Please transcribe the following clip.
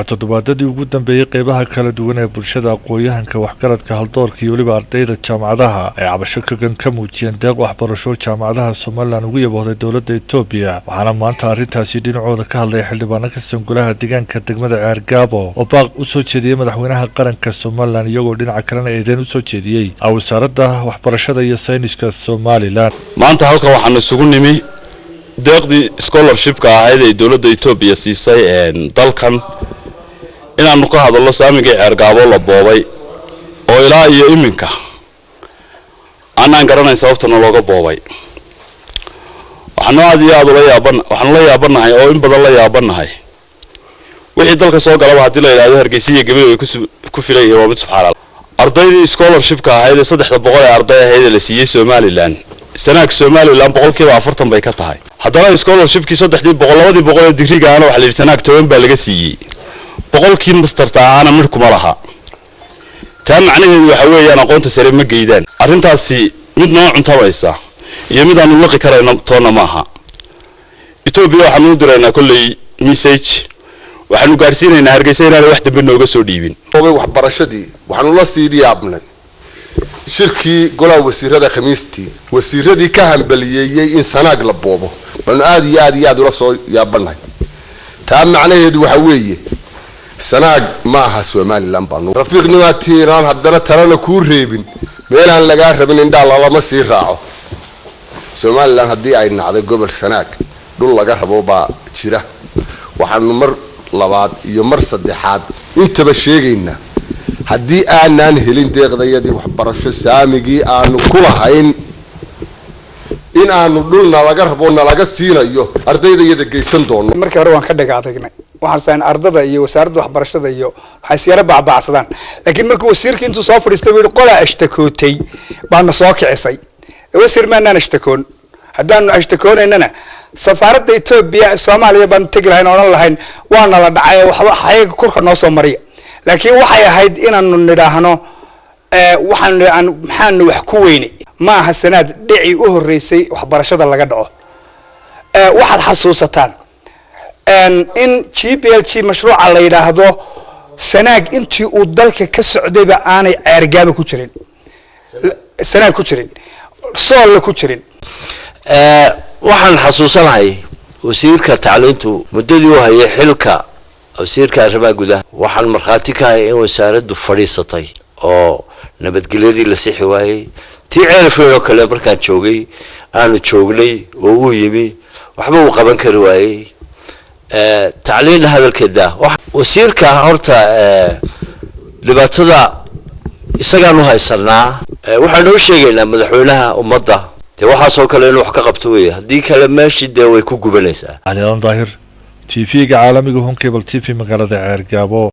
toddobaadadii ugu dambeeyay qeybaha kala duwan ee bulshada aqooyahanka waxgaradka haldoorka iyo weliba ardayda jaamacadaha ay cabasho kagan ka muujiyeen deeq waxbarasho jaamacadaha Soomaaliland ugu yabooday dowladda Itoobiya waxaana maanta arrintaasi dhinacooda ka hadlay xildhibaano ka tirsan golaha deegaanka degmada Ceergaabo oo baaq u soo jeediyay madaxweynaha qaranka Soomaaliland iyagoo dhinaca kalena eedayn u soo jeediyay wasaaradda waxbarashada iyo sayniska Soomaaliland. maanta halkan waxaan isugu nimi deeqdii scholarship-ka ahayd ee dowladda Itoobiya siisay dalkan inaanu ka hadalno saamiga Ceergaabo la boobay oo ilaa iyo iminka aanan garanayn sababta looga boobay. waxaan la yaabanahay oo in badan la yaabanahay wixii dalka soo galaba hadii la yiraahdo Hargeysa iyo Gabriel ku filayay waa mid subxaan ardaydii scholarship-ka ahayd 300 ee arday ahayd la siiyay Somaliland sanaag Somaliland 40% bay ka tahay haddana scholarship-kii 300 ee digriga ana wax la sanaag 10 baa laga siiyay boqolkii masterta ana mid kuma laha taa macnaheedu waxa weeyaan aqoonta sare ma geeydan arrintaasi mid nooc cuntabaysa iyo mid aan laqi karayno toona maaha. Itoobiya waxaan u diraynaa kullay message waxaanu gaarsiinaynaa Hargeysa inaan wax dambe nooga soo dhiibin waxbarashadii waxaanu la sii dhiyaabnay shirkii golaha wasiirada khamiistii wasiiradii ka hambaliyay in sanaag la boobo bal aad iyo aad ula soo yaabanahay taa macnaheedu waxa weeye sanaag ma aha Somaliland baanu rafiiqnimaatiinaan haddana talana ku reebin meelaan laga rabin indha lama sii raaco Somaliland hadii ay nacday gobol sanaag dhul laga rabo baa jira waxaanu mar labaad iyo mar saddexaad intaba sheegayna hadii aanan helin deeqdayadii waxbarasho saamigii aanu ku lahayn in aanu dhulna laga rabo laga siinayo ardaydayada geysan doono markii hore waan ka dhagaatagnay waxaan saan ardada iyo wasaaradda waxbarashada iyo xasiyaara baabacsadaan laakiin markii wasiirkii intuu soo fadhiistay uu qola ashtakootay baana soo kicisay wasiir maana ashtakoon haddaan ashtakoonaynana safaaradda Itoobiya Soomaaliya baan taglahayn oo lahayn waana la dhacay waxba xayga kurka noo soo mariya laakiin waxay ahayd inaanu nidhaahno maxaan wax ku weynay ma aha sanad dhici u horeysay waxbarashada laga dhaco waxaad xasuusataan in GPLG mashruuca la yiraahdo sanaag intii uu dalka ka socdayba aanay Ceergaabo ku jirin sanaag ku jirin sool ku jirin waxaan xasuusanahay wasiirka tacliintu muddadii uu hayay xilka wasiirka arrimaha gudaha waxaan markhaati ka ahay in wasaaraddu fadhiisatay oo nabadgelyadii la sixi waayay tii ceelfeeyo kale markaan joogay aanu joognay oo uu yimi waxba uu qaban kari waayay tacliin hadalkeeda wasiirka horta dhibaatada isagaan u haysanaa waxaan u sheegaynaa madaxweynaha ummadda waxa soo kale inuu wax ka qabto weey hadii kale meeshii de way ku gubanaysaa Ali Daahir TV-ga caalamiga Cable TV magaalada Ceergaabo.